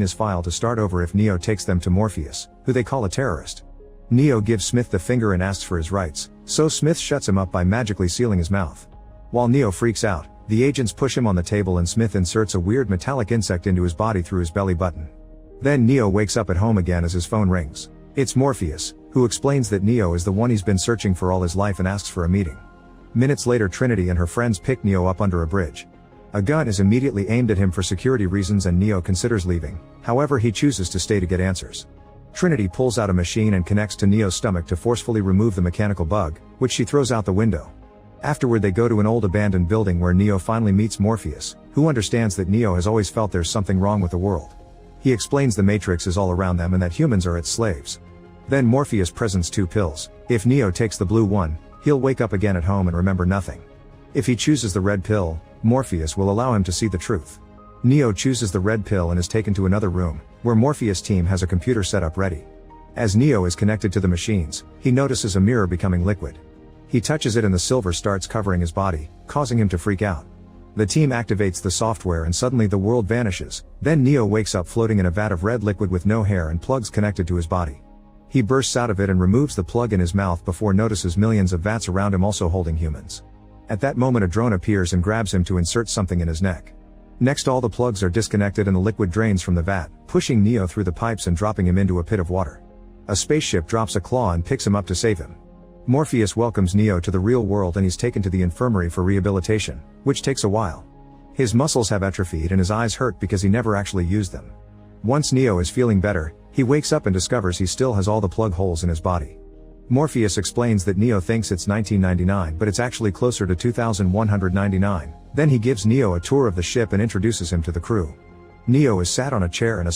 his file to start over if Neo takes them to Morpheus, who they call a terrorist. Neo gives Smith the finger and asks for his rights, so Smith shuts him up by magically sealing his mouth. While Neo freaks out, the agents push him on the table and Smith inserts a weird metallic insect into his body through his belly button. Then Neo wakes up at home again as his phone rings. It's Morpheus, who explains that Neo is the one he's been searching for all his life and asks for a meeting. Minutes later, Trinity and her friends pick Neo up under a bridge. A gun is immediately aimed at him for security reasons and Neo considers leaving, however he chooses to stay to get answers. Trinity pulls out a machine and connects to Neo's stomach to forcefully remove the mechanical bug, which she throws out the window. Afterward they go to an old abandoned building where Neo finally meets Morpheus, who understands that Neo has always felt there's something wrong with the world. He explains the Matrix is all around them and that humans are its slaves. Then Morpheus presents 2 pills. If Neo takes the blue one, he'll wake up again at home and remember nothing. If he chooses the red pill, Morpheus will allow him to see the truth. Neo chooses the red pill and is taken to another room, where Morpheus' team has a computer set up ready. As Neo is connected to the machines, he notices a mirror becoming liquid. He touches it and the silver starts covering his body, causing him to freak out. The team activates the software and suddenly the world vanishes. Then Neo wakes up floating in a vat of red liquid with no hair and plugs connected to his body. He bursts out of it and removes the plug in his mouth before notices millions of vats around him also holding humans. At that moment a drone appears and grabs him to insert something in his neck. Next all the plugs are disconnected and the liquid drains from the vat, pushing Neo through the pipes and dropping him into a pit of water. A spaceship drops a claw and picks him up to save him. Morpheus welcomes Neo to the real world and he's taken to the infirmary for rehabilitation, which takes a while. His muscles have atrophied and his eyes hurt because he never actually used them. Once Neo is feeling better, he wakes up and discovers he still has all the plug holes in his body. Morpheus explains that Neo thinks it's 1999 but it's actually closer to 2199. Then he gives Neo a tour of the ship and introduces him to the crew. Neo is sat on a chair and a